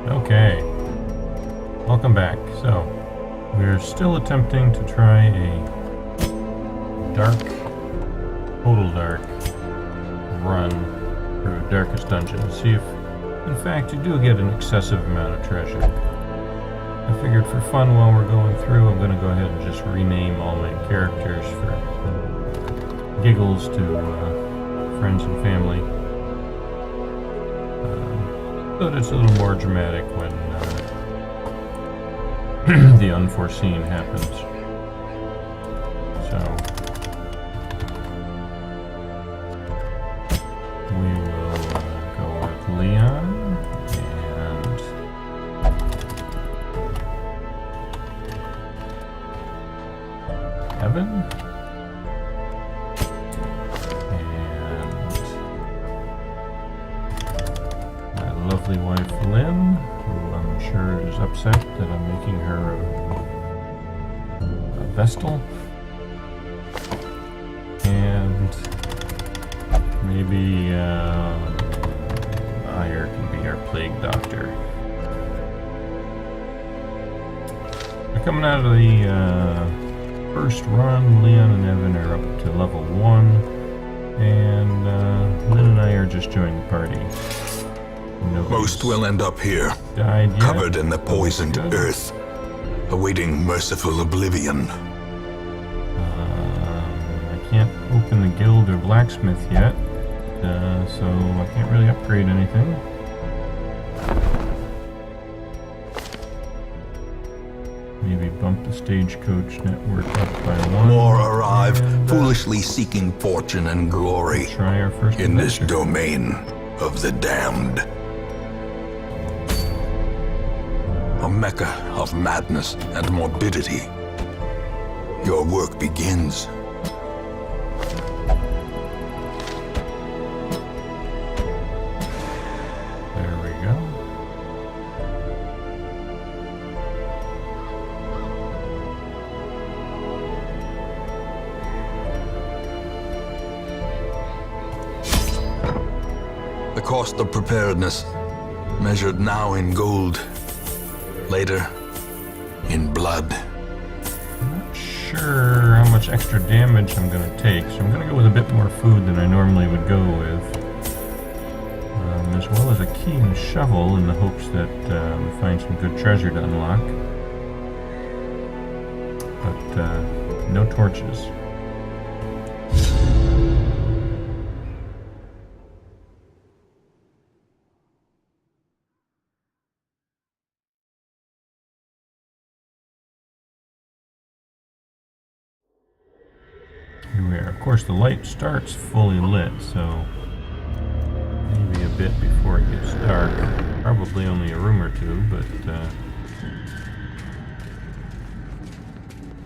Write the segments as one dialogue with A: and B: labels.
A: Okay, welcome back. So, we're still attempting to try a dark, total dark run through Darkest Dungeon. See if, in fact, you do get an excessive amount of treasure. I figured for fun while we're going through, I'm going to go ahead and just rename all my characters for giggles to friends and family. But it's a little more dramatic when the unforeseen happens. So we will go with Leon and Evan. Lovely wife Lynn, who I'm sure is upset that I'm making her a Vestal. And maybe Ire can be our plague doctor. We're coming out of the first run. Leon and Evan are up to level 1, and Lynn and I are just joining the party.
B: Most will end up here, covered in the poisoned earth, awaiting merciful oblivion.
A: I can't open the guild or blacksmith yet, so I can't really upgrade anything. Maybe bump the stagecoach network up by 1.
B: More arrive, foolishly seeking fortune and glory
A: try our first
B: in this
A: adventure.
B: domain of the damned. A mecca of madness and morbidity. Your work begins.
A: There we go.
B: The cost of preparedness, measured now in gold, later in blood.
A: I'm not sure how much extra damage I'm going to take, so I'm going to go with a bit more food than I normally would go with. As well as a key and shovel in the hopes that we find some good treasure to unlock. But no torches. Here we are. Of course, the light starts fully lit, so maybe a bit before it gets dark. Probably only a room or two, but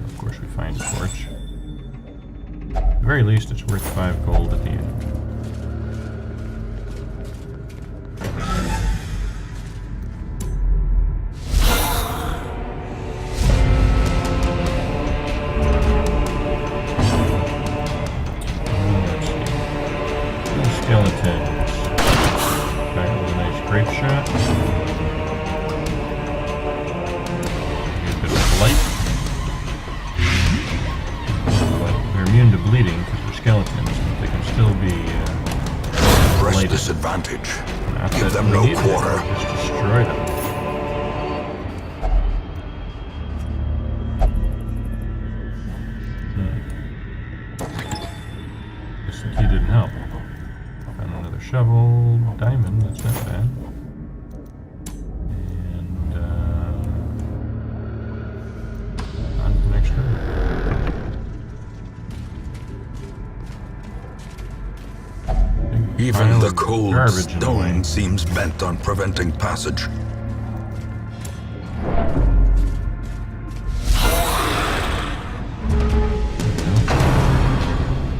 A: of course we find a torch. At the very least, it's worth 5 gold at the end. Skeletons. Back with a nice grape shot. Get a bit of light. But they're immune to bleeding because they're skeletons, but they can still be
B: Press
A: lighted.
B: disadvantage.
A: Not
B: Give
A: that
B: them
A: we
B: no
A: need it,
B: quarter.
A: just destroy them. Guess the key didn't help. Found another shovel, diamond, that's not bad. And on to the next room. Big
B: Even
A: pile
B: the
A: of
B: cold
A: garbage in the way.
B: stone seems bent on preventing passage.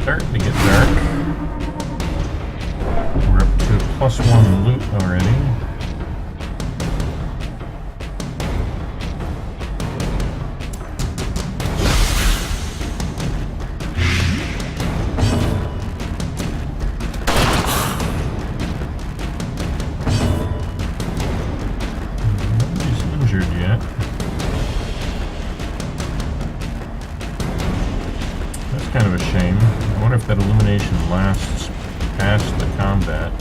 A: Starting to get dark. We're up to +1 loot already. that illumination lasts past the combat.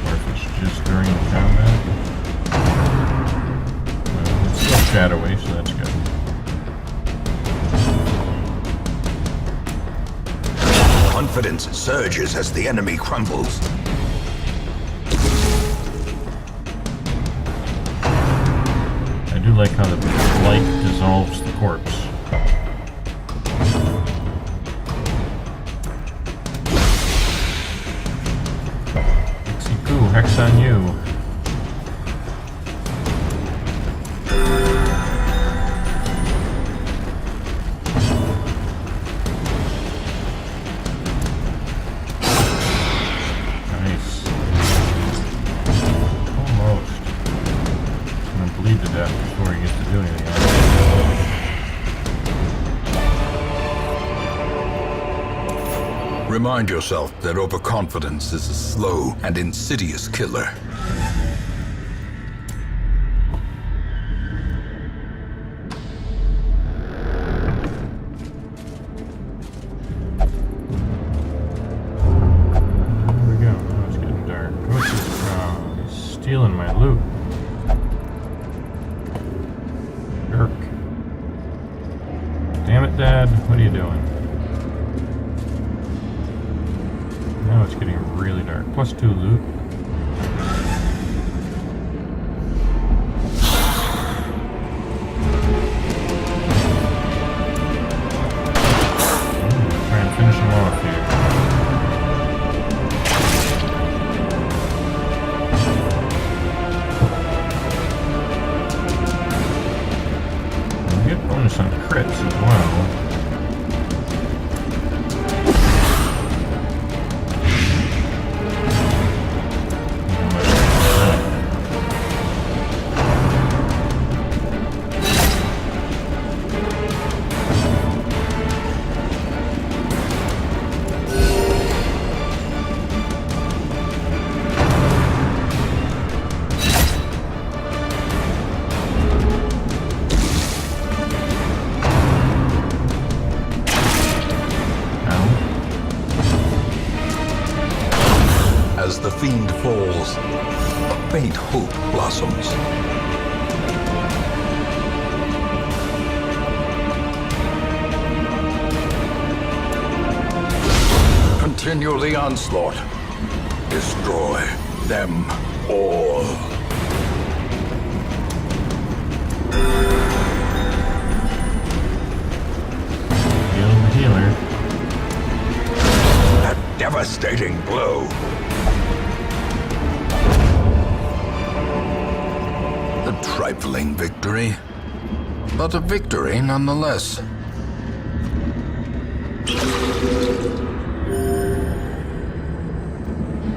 A: Or if it's just during the combat. Well, it's still shadowy, so that's good.
B: Confidence surges as the enemy crumbles.
A: I do like how the light dissolves the corpse. Pixie Poo, hex on you.
B: Remind yourself that overconfidence is a slow and insidious killer.
A: There we go. Now it's getting dark. What's this from? He's stealing my loot. Jerk. Damn it, Dad. What are you doing? Now it's getting really dark. +2 loot. Try and finish him off here. And we get bonus on crits as well.
B: As the fiend falls, a faint hope blossoms. Continue the onslaught. Destroy them all.
A: Heal the healer.
B: A devastating blow. A trifling victory, but a victory nonetheless.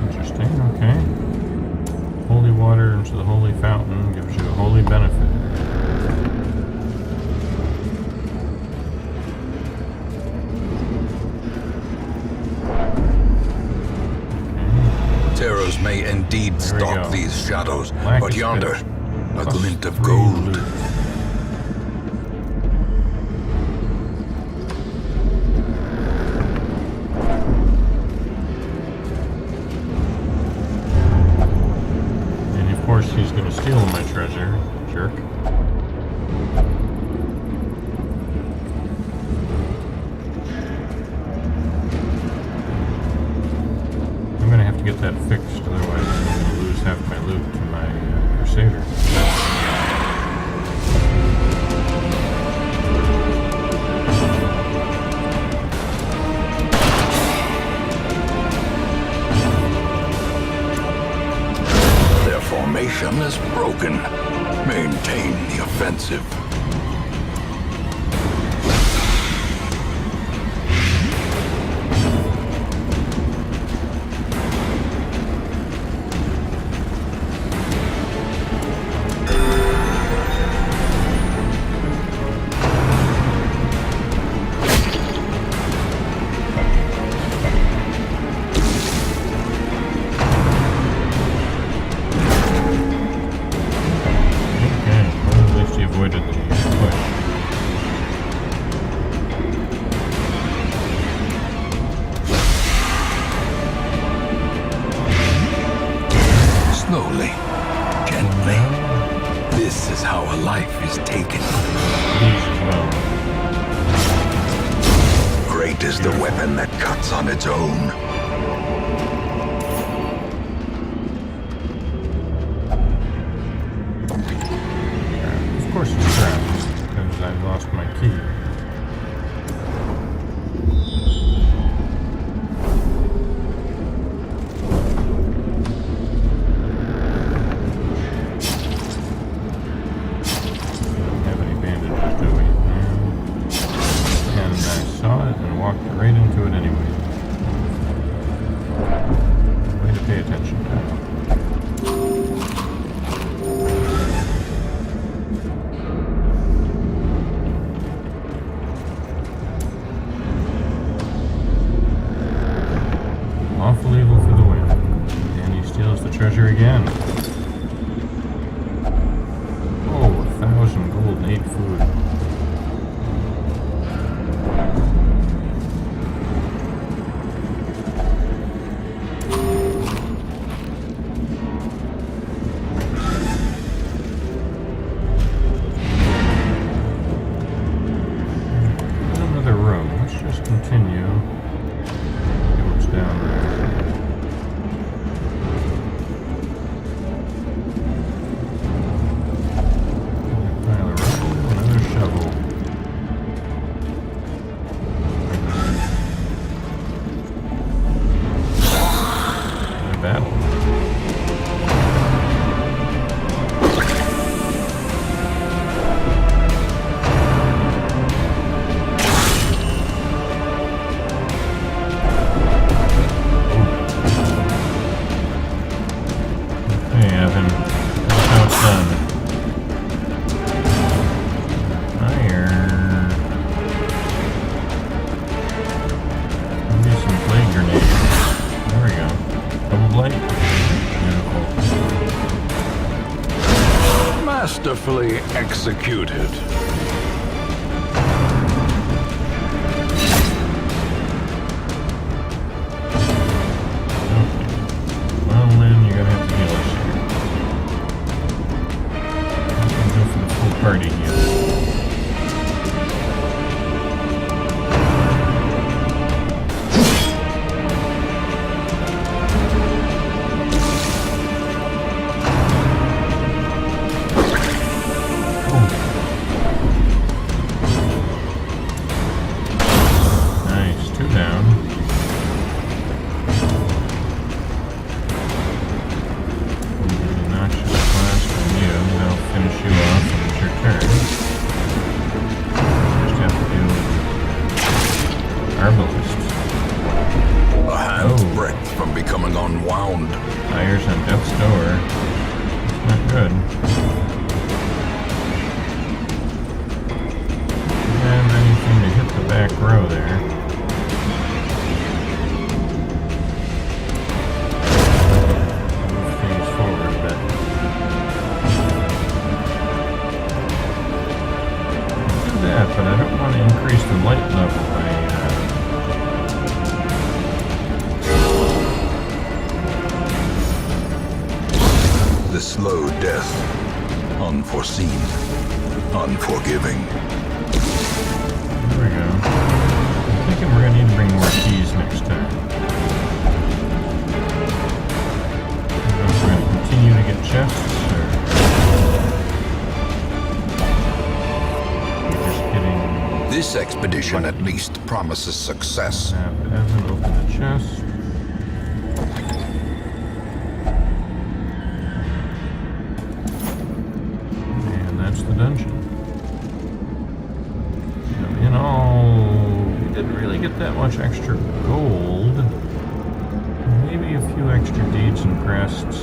A: Interesting, okay. Holy water into the holy fountain gives you a holy benefit.
B: Terrors may indeed stalk these shadows, but yonder, a glint of gold.
A: And of course he's going to steal my treasure, jerk. I'm going to have to get that fixed, otherwise I'm going to lose half my loot to my Crusader.
B: Their formation is broken. Maintain the offensive.
A: Okay, well, at least he avoided the
B: our life is taken.
A: These as well.
B: Great is the weapon that cuts on its own.
A: Of course it's trapped, because I lost my key. Don't have any bandages, do we? No. And I saw it and walked right into it anyway. Way to pay attention, pal. Awful evil for the win. And he steals the treasure again. Oh, 1,000 gold and 8 food. Another room. Let's just continue. See what's down there. Pile of rubble, another shovel. Another battle. Hey, Evan. That's how it's done. Fire. Maybe some blade grenades. There we go. Double blade. Beautiful.
B: Masterfully executed.
A: Okay. Well, then you're gonna have to heal us here. Let's go for the full party heal. Nice, 2 down. Noxious blast from you. That'll finish you off and it's your turn. Just have to deal with Arbalest.
B: A hand's
A: Oh.
B: breadth from becoming unwound.
A: Fires on Death's Door. It's not good. And anything to hit the back row there. Move things forward a bit. I'll do that, but I don't want to increase the light level.
B: The slow death. Unforeseen. Unforgiving.
A: There we go. I'm thinking we're going to need to bring more keys next time. I don't know if we're going to continue to get chests, or we're just getting...
B: This expedition at least promises success.
A: Have Evan open the chest. And that's the dungeon. Now, in all, we didn't really get that much extra gold. Maybe a few extra deeds and crests.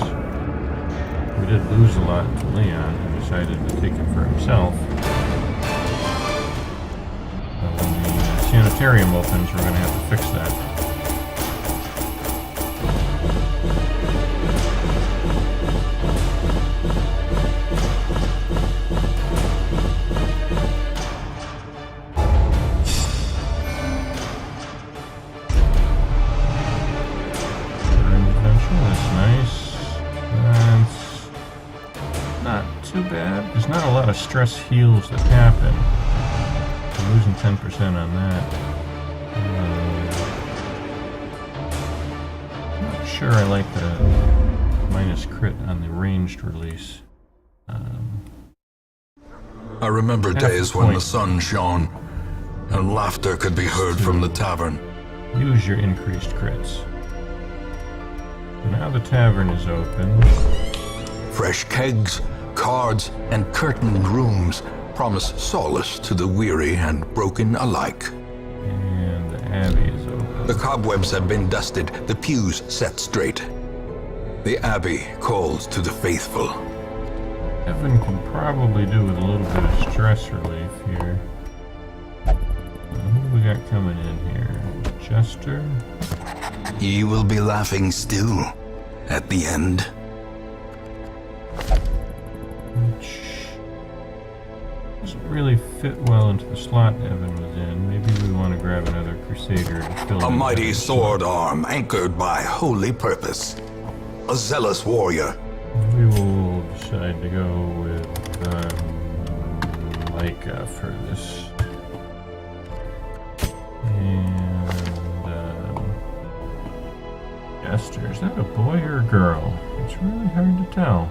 A: We did lose a lot to Leon, who decided to take it for himself. When the sanitarium opens, we're going to have to fix that. That's nice. That's not too bad. There's not a lot of stress heals that happen. I'm losing 10% on that. I'm not sure I like the minus crit on the ranged release.
B: I remember days when the sun shone and laughter could be heard from the tavern.
A: Use your increased crits. Now the tavern is open.
B: Fresh kegs, cards, and curtained rooms promise solace to the weary and broken alike.
A: And the Abbey is open.
B: The cobwebs have been dusted, the pews set straight. The Abbey calls to the faithful.
A: Evan can probably do with a little bit of stress relief here. Who do we got coming in here? Jester?
B: He will be laughing still at the end.
A: Which doesn't really fit well into the slot Evan was in. Maybe we want to grab another Crusader to fill
B: A
A: in
B: mighty
A: that
B: sword
A: slot.
B: arm anchored by holy purpose. A zealous warrior.
A: We will decide to go with Micah for this. And Jester, is that a boy or a girl? It's really hard to tell.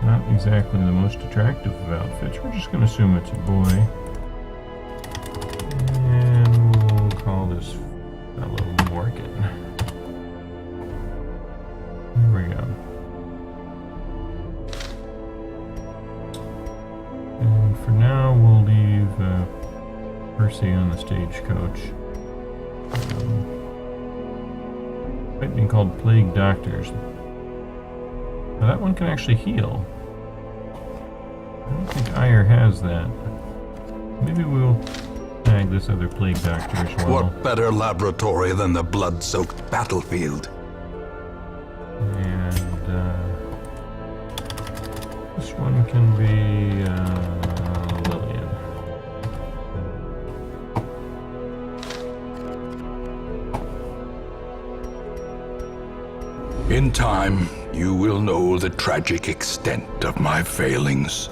A: Not exactly the most attractive of outfits. We're just going to assume it's a boy. And we'll call this fellow Morgan. There we go. And for now, we'll leave Percy on the stagecoach. Might be called Plague Doctors. Now that one can actually heal. I don't think Ire has that. Maybe we'll snag this other Plague Doctor as well.
B: What better laboratory than the blood-soaked battlefield?
A: And this one can be Lillian.
B: In time, you will know the tragic extent of my failings.